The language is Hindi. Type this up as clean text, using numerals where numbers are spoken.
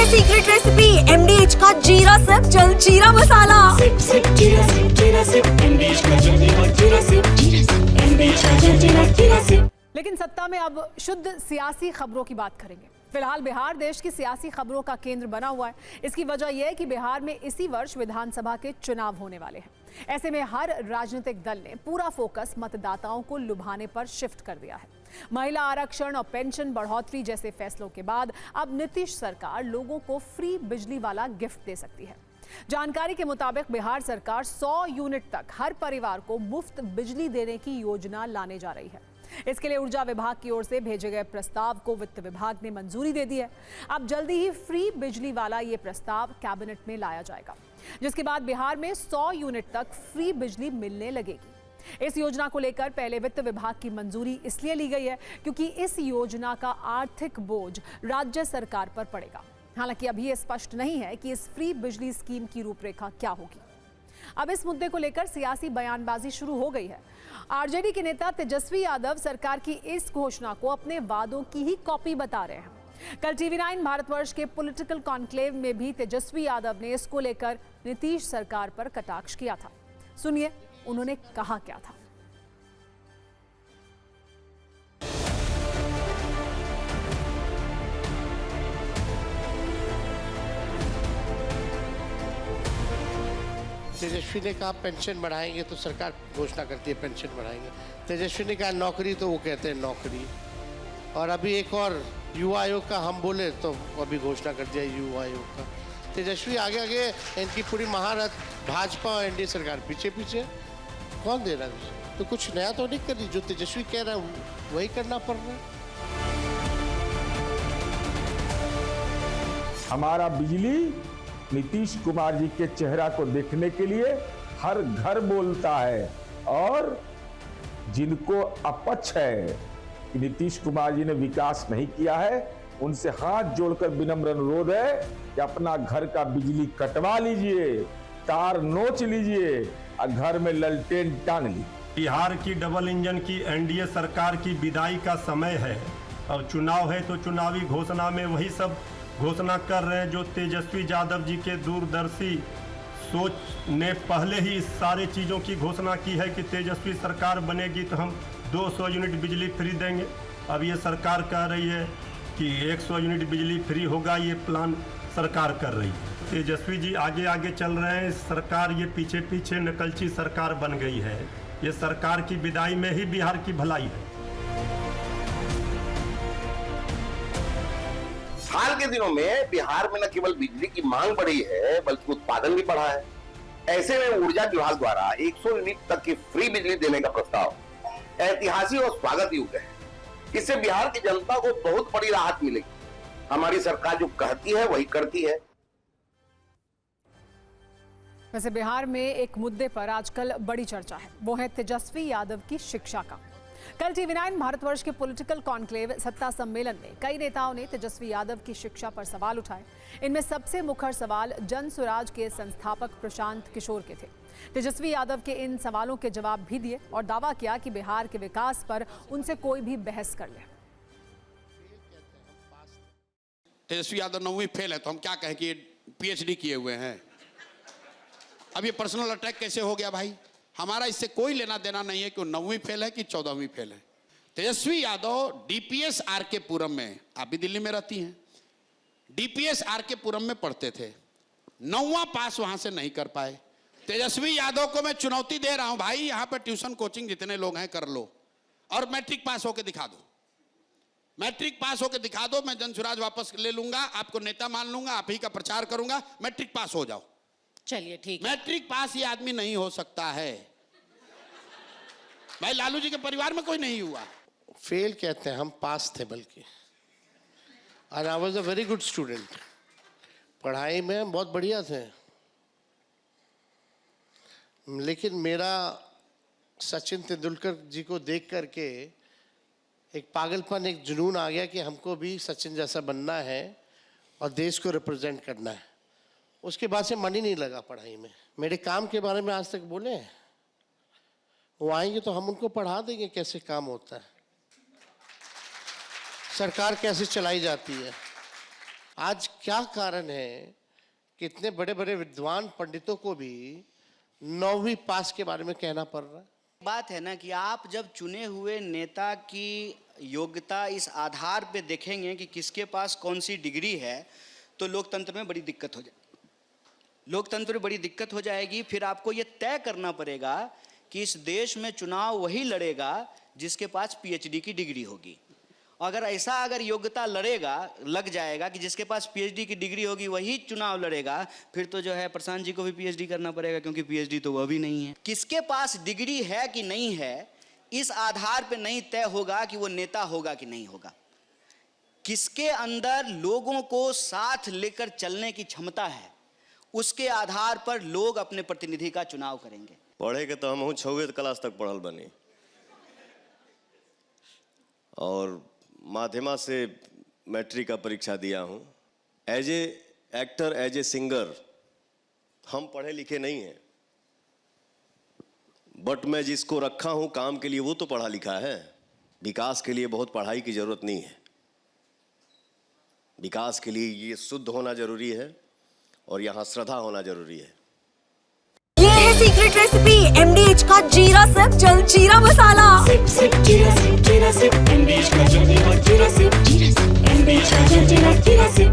सीक्रेट रेसिपी MDH का जीरा सिप जलजीरा मसाला। सिप सिप जीरा सिप MDH का जलजीरा जीरा सिप MDH का जलजीरा जीरा सिप। लेकिन सत्ता में अब शुद्ध सियासी खबरों की बात करेंगे। फिलहाल बिहार देश की सियासी खबरों का केंद्र बना हुआ है। इसकी वजह यह है कि बिहार में इसी वर्ष विधानसभा के चुनाव होने वाले हैं। ऐसे में हर राजनीतिक दल ने पूरा फोकस मतदाताओं को लुभाने पर शिफ्ट कर दिया है। महिला आरक्षण और पेंशन बढ़ोतरी जैसे फैसलों के बाद अब नीतीश सरकार लोगों को फ्री बिजली वाला गिफ्ट दे सकती है। जानकारी के मुताबिक बिहार सरकार 100 यूनिट तक हर परिवार को मुफ्त बिजली देने की योजना लाने जा रही है। इसके लिए ऊर्जा विभाग की ओर से भेजे गए प्रस्ताव को वित्त विभाग ने मंजूरी दे दी है। अब जल्दी ही फ्री बिजली वाला ये प्रस्ताव कैबिनेट में लाया जाएगा, जिसके बाद बिहार में 100 यूनिट तक फ्री बिजली मिलने लगेगी। इस योजना को लेकर पहले वित्त विभाग की मंजूरी इसलिए ली गई है क्योंकि इस योजना का आर्थिक बोझ राज्य सरकार पर पड़ेगा। हालांकि अभी यह स्पष्ट नहीं है कि इस फ्री बिजली स्कीम की रूपरेखा क्या होगी। अब इस मुद्दे को लेकर सियासी बयानबाजी शुरू हो गई है। आरजेडी के नेता तेजस्वी यादव सरकार की इस घोषणा को अपने वादों की ही कॉपी बता रहे हैं। कल TV9 भारतवर्ष के पॉलिटिकल कॉन्क्लेव में भी तेजस्वी यादव ने इसको लेकर नीतीश सरकार पर कटाक्ष किया था। सुनिए उन्होंने कहा क्या था। तेजस्वी ने कहा पेंशन बढ़ाएंगे तो सरकार घोषणा करती है पेंशन बढ़ाएंगे। तेजस्वी ने कहा नौकरी तो वो कहते हैं नौकरी। और अभी एक और युवा आयोग का हम बोले तो अभी घोषणा कर दिया युवा आयोग का। तेजस्वी आगे आगे इनकी पूरी महारत भाजपा और एनडीए सरकार पीछे पीछे। कौन दे रहा है? तो कुछ नया तो नहीं कर रही, जो तेजस्वी कह रहा है वही करना पड़ रहा है। हमारा बिजली नीतीश कुमार जी के चेहरा को देखने के लिए हर घर बोलता है, और जिनको अपच है कि नीतीश कुमार जी ने विकास नहीं किया है, उनसे हाथ जोड़कर विनम्र अनुरोध है कि अपना घर का बिजली कटवा लीजिए, तार नोच लीजिए और घर में ललटेन टांग लीजिए। बिहार की डबल इंजन की एनडीए सरकार की विदाई का समय है। और चुनाव है तो चुनावी घोषणा में वही सब घोषणा कर रहे हैं जो तेजस्वी यादव जी के दूरदर्शी सोच ने पहले ही इस सारे चीज़ों की घोषणा की है कि तेजस्वी सरकार बनेगी तो हम 200 यूनिट बिजली फ्री देंगे। अब ये सरकार कह रही है कि 100 यूनिट बिजली फ्री होगा, ये प्लान सरकार कर रही है। तेजस्वी जी आगे आगे चल रहे हैं, सरकार ये पीछे पीछे नकलची सरकार बन गई है। ये सरकार की विदाई में ही बिहार की भलाई है। हाल के दिनों में बिहार में न केवल बिजली की मांग बढ़ी है बल्कि उत्पादन भी बढ़ा है। ऐसे में ऊर्जा विभाग द्वारा 100 यूनिट तक की फ्री बिजली देने का प्रस्ताव ऐतिहासिक और स्वागत योग्य है। इससे बिहार की जनता को बहुत बड़ी राहत मिलेगी। हमारी सरकार जो कहती है वही करती है। वैसे बिहार में एक मुद्दे पर आजकल बड़ी चर्चा है, वो है तेजस्वी यादव की शिक्षा का। कल TV9 भारतवर्ष के पॉलिटिकल कॉन्क्लेव सत्ता सम्मेलन में कई नेताओं ने तेजस्वी यादव की शिक्षा पर सवाल उठाए। इनमें सबसे मुखर सवाल जन स्वराज के संस्थापक प्रशांत किशोर के थे। तेजस्वी यादव के इन सवालों के जवाब भी दिए और दावा किया कि बिहार के विकास पर उनसे कोई भी बहस कर ले। तेजस्वी यादव 9वीं फेल है तो हम क्या कहें कि PhD किए हुए हैं। अब ये पर्सनल अटैक कैसे हो गया भाई? हमारा इससे कोई लेना देना नहीं है कि 9वीं फेल है कि 14वीं फेल है। तेजस्वी यादव DPS RK पुरम में, आप भी दिल्ली में रहती हैं, DPS RK पुरम में पढ़ते थे, 9वां पास वहां से नहीं कर पाए। तेजस्वी यादव को मैं चुनौती दे रहा हूं भाई, यहां पर ट्यूशन कोचिंग जितने लोग हैं कर लो और मैट्रिक पास होकर दिखा दो। मैट्रिक पास होकर दिखा दो, मैं जनसुराज वापस ले लूंगा, आपको नेता मान लूंगा, आप ही का प्रचार करूंगा। मैट्रिक पास हो जाओ। चलिए ठीक। मैट्रिक पास ये आदमी नहीं हो सकता है भाई। लालू जी के परिवार में कोई नहीं हुआ। फेल कहते हैं, हम पास थे बल्कि। और I was a very good student. पढ़ाई में बहुत बढ़िया थे, लेकिन मेरा सचिन तेंदुलकर जी को देख करके एक पागलपन, एक जुनून आ गया कि हमको भी सचिन जैसा बनना है और देश को रिप्रेजेंट करना है। उसके बाद से मन ही नहीं लगा पढ़ाई में। मेरे काम के बारे में आज तक बोले हैं, वो आएंगे तो हम उनको पढ़ा देंगे कैसे काम होता है, सरकार कैसे चलाई जाती है। आज क्या कारण है कि इतने बड़े बड़े विद्वान पंडितों को भी 9वीं पास के बारे में कहना पड़ रहा है? बात है ना कि आप जब चुने हुए नेता की योग्यता इस आधार पे देखेंगे कि किसके पास कौन सी डिग्री है, तो लोकतंत्र में बड़ी दिक्कत हो जाएगी। लोकतंत्र में बड़ी दिक्कत हो जाएगी। फिर आपको ये तय करना पड़ेगा कि इस देश में चुनाव वही लड़ेगा जिसके पास पीएचडी की डिग्री होगी। अगर योग्यता लग जाएगा कि जिसके पास पीएचडी की डिग्री होगी वही चुनाव लड़ेगा, फिर तो जो है प्रशांत जी को भी पीएचडी करना पड़ेगा, क्योंकि पीएचडी तो वह भी नहीं है। किसके पास डिग्री है कि नहीं है, इस आधार पे नहीं तय होगा कि वो नेता होगा कि नहीं होगा। किसके अंदर लोगों को साथ लेकर चलने की क्षमता है, उसके आधार पर लोग अपने प्रतिनिधि का चुनाव करेंगे। पढ़े के तो हम 6वीं क्लास तक पढ़ल बनी, और माध्यमा से मैट्रिक का परीक्षा दिया हूँ। As a actor, as a singer हम पढ़े लिखे नहीं हैं, बट मैं जिसको रखा हूँ काम के लिए वो तो पढ़ा लिखा है। विकास के लिए बहुत पढ़ाई की जरूरत नहीं है। विकास के लिए ये शुद्ध होना जरूरी है और यहाँ श्रद्धा होना जरूरी है। ये है सीक्रेट रेसिपी MDH का जीरा सिप जलजीरा मसाला। सिप सिप जीरा सिप MDH का जलजीरा जीरा सिप MDH का जलजीरा जीरा सिप।